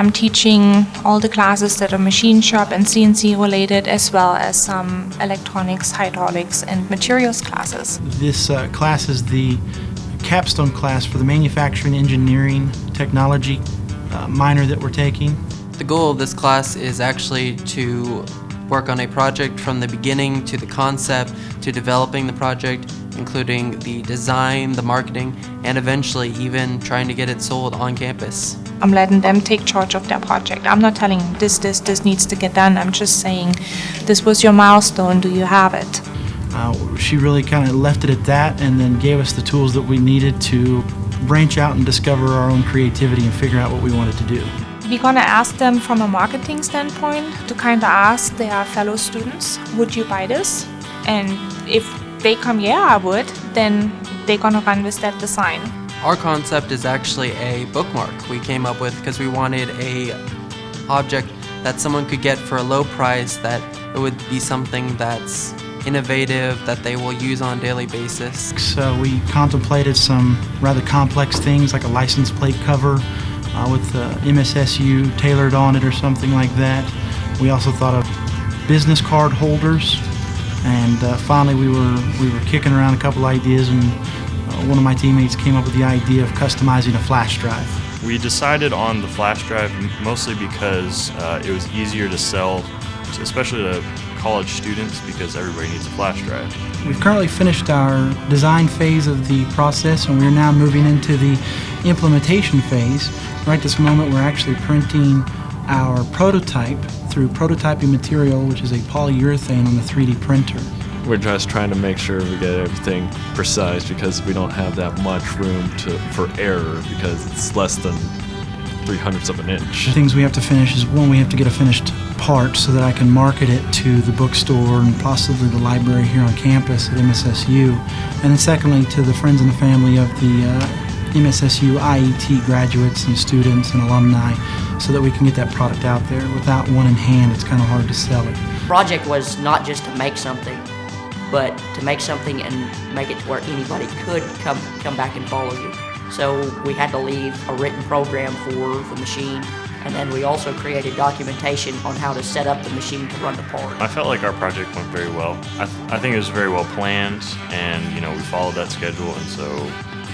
I'm teaching all the classes that are machine shop and CNC related, as well as some electronics, hydraulics, and materials classes. This class is the capstone class for the manufacturing engineering technology minor that we're taking. The goal of this class is actually to work on a project from the beginning to the concept to developing the project, including the design, the marketing, and eventually even trying to get it sold on campus. I'm letting them take charge of their project. I'm not telling this needs to get done. I'm just saying, this was your milestone, do you have it? She really kind of left it at that and then gave us the tools that we needed to branch out and discover our own creativity and figure out what we wanted to do. We're going to ask them from a marketing standpoint to kind of ask their fellow students, would you buy this? And if they come, yeah, I would, then they're going to run with that design. Our concept is actually a bookmark we came up with because we wanted a object that someone could get for a low price, that it would be something that's innovative, that they will use on a daily basis. So we contemplated some rather complex things like a license plate cover with MSSU tailored on it or something like that. We also thought of business card holders, and finally we were kicking around a couple ideas, and one of my teammates came up with the idea of customizing a flash drive. We decided on the flash drive mostly because it was easier to sell, especially to college students, because everybody needs a flash drive. We've currently finished our design phase of the process, and we're now moving into the implementation phase. Right this moment, we're actually printing our prototype through prototyping material, which is a polyurethane on the 3D printer. We're just trying to make sure we get everything precise because we don't have that much room for error because it's less than 3/100 of an inch. The things we have to finish is, one, we have to get a finished part so that I can market it to the bookstore and possibly the library here on campus at MSSU. And then secondly, to the friends and the family of the MSSU IET graduates and students and alumni, so that we can get that product out there. Without one in hand, it's kind of hard to sell it. The project was not just to make something, but to make something and make it to where anybody could come back and follow you. So we had to leave a written program for the machine, and then we also created documentation on how to set up the machine to run the part. I felt like our project went very well. I think it was very well planned, and we followed that schedule, and so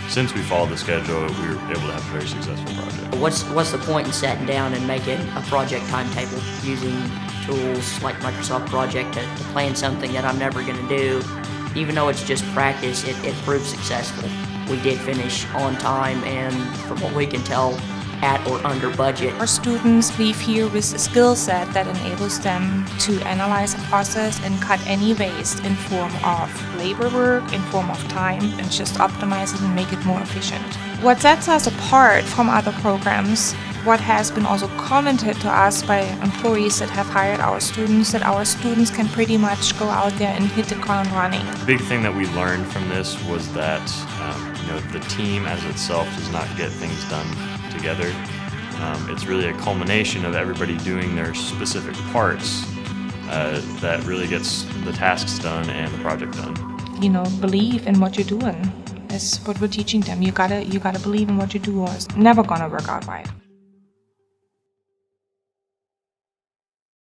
since we followed the schedule, we were able to have a very successful project. What's the point in sitting down and making a project timetable using tools like Microsoft Project to plan something that I'm never going to do? Even though it's just practice, it proved successful. We did finish on time, and from what we can tell, at or under budget. Our students leave here with a skill set that enables them to analyze a process and cut any waste in form of labor work, in form of time, and just optimize it and make it more efficient. What sets us apart from other programs, what has been also commented to us by employees that have hired our students, that our students can pretty much go out there and hit the ground running. The big thing that we learned from this was that the team as itself does not get things done together. It's really a culmination of everybody doing their specific parts that really gets the tasks done and the project done. Believe in what you're doing is what we're teaching them. You gotta believe in what you do, or it's never gonna work out right.